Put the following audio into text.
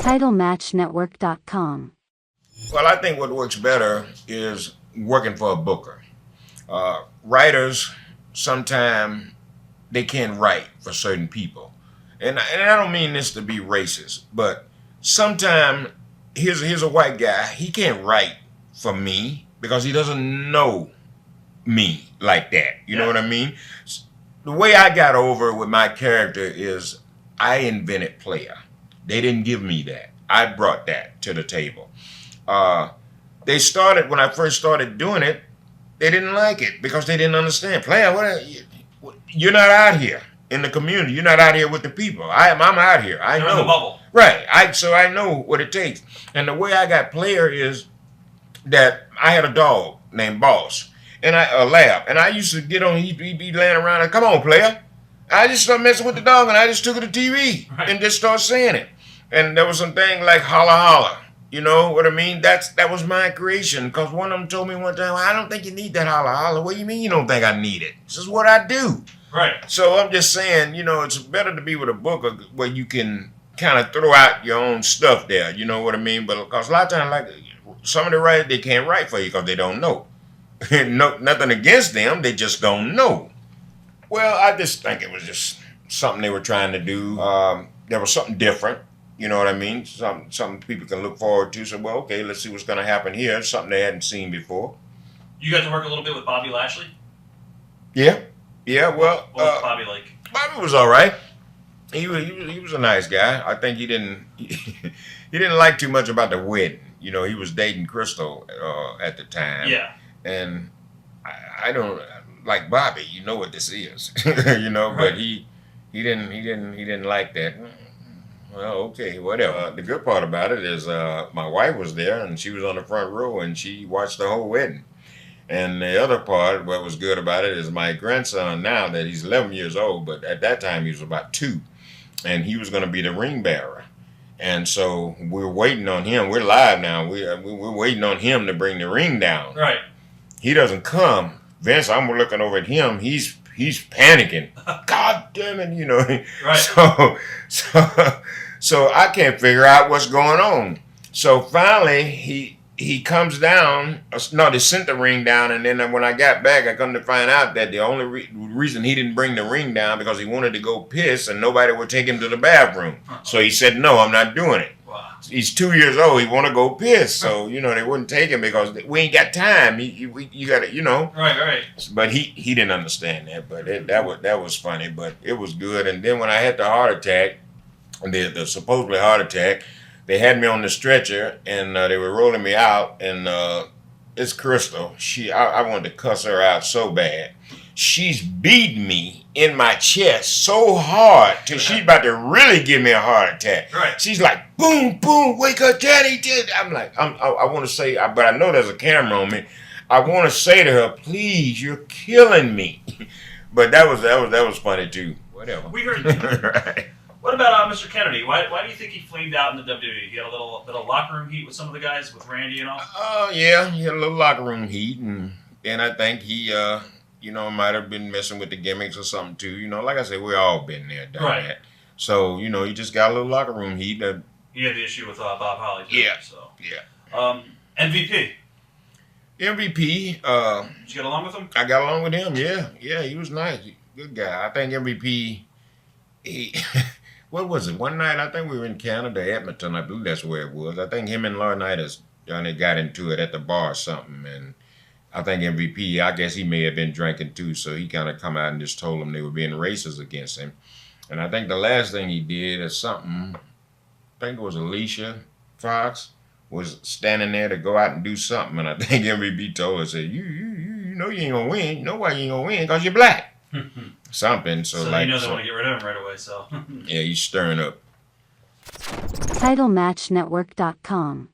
TitleMatchNetwork.com. Well, I think what works better is working for a booker. Writers, sometimes they can't write for certain people. And I don't mean this to be racist, but sometimes here's a white guy, he can't write for me because he doesn't know me like that. You know what I mean? The way I got over with my character is I invented player. They didn't give me that. I brought that to the table. They started, when I first started doing it, they didn't like it because they didn't understand. Player, you're not out here in the community. You're not out here with the people. I'm out here. I know. In the bubble. Right. So I know what it takes. And the way I got player is that I had a dog named Boss, and a lab, and I used to get on. He'd be laying around and, come on, player. I just started messing with the dog, and I just took it to TV and just started saying it. And there was some thing like holla holla. You know what I mean? That was my creation. Because one of them told me one time, well, I don't think you need that holla holla. What do you mean you don't think I need it? This is what I do. Right. So I'm just saying, it's better to be with a book where you can kind of throw out your own stuff there. You know what I mean? But because a lot of times, like some of the writers, they can't write for you because they don't know. No, nothing against them. They just don't know. Well, I just think it was just something they were trying to do. There was something different. You know what I mean? Something people can look forward to. So, well, okay, let's see what's going to happen here. Something they hadn't seen before. You got to work a little bit with Bobby Lashley? Yeah. Well, what was Bobby like? Bobby was all right. He was a nice guy. I think he didn't like too much about the wedding. He was dating Kristal at the time. Yeah. And I don't like Bobby. You know what this is. Right. But he didn't like that. Well, okay, whatever. The good part about it is my wife was there, and she was on the front row, and she watched the whole wedding. And the other part, what was good about it, is my grandson now, that he's 11 years old, but at that time he was about 2, and he was going to be the ring bearer. And so we're waiting on him. We're live now. We're waiting on him to bring the ring down. Right. He doesn't come. Vince, I'm looking over at him. He's panicking. God damn it, Right. So I can't figure out what's going on. So finally he comes down. No, they sent the ring down, and then when I got back, I come to find out that the only reason he didn't bring the ring down because he wanted to go piss, and nobody would take him to the bathroom. So he said, "No, I'm not doing it." Wow. He's 2 years old. He want to go piss, so they wouldn't take him because we ain't got time. You got to, Right. But he didn't understand that. But that was funny. But it was good. And then when I had the heart attack, the supposedly heart attack, they had me on the stretcher, and they were rolling me out, and it's Kristal. I wanted to cuss her out so bad. She's beating me in my chest so hard till she's about to really give me a heart attack. Right. She's like, boom, boom, wake up, Daddy. I'm like, I want to say, but I know there's a camera on me. I want to say to her, please, you're killing me. But that was funny too. Whatever. We heard. Right. What about Mr. Kennedy? Why do you think he flamed out in the WWE? He had a little bit of locker room heat with some of the guys, with Randy and all? Oh, yeah. He had a little locker room heat. And I think he, might have been messing with the gimmicks or something, too. Like I said, we all been there, done that. So, he just got a little locker room heat. He had the issue with Bob Holly, too. Yeah. So. Yeah. MVP. MVP. Did you get along with him? I got along with him, yeah. Yeah, he was nice. Good guy. I think MVP, what was it? One night, I think we were in Canada, Edmonton. I believe that's where it was. I think him and Laurinaitis, Johnny, got into it at the bar or something. And I think MVP, I guess he may have been drinking too. So he kind of come out and just told them they were being racist against him. And I think the last thing he did is something, I think it was Alicia Fox, was standing there to go out and do something. And I think MVP told her, said, you know you ain't going to win. You know why you ain't going to win? Because you're black. Something. So like, they want to get rid of him right away. So yeah, he's stirring up. TitleMatchNetwork.com.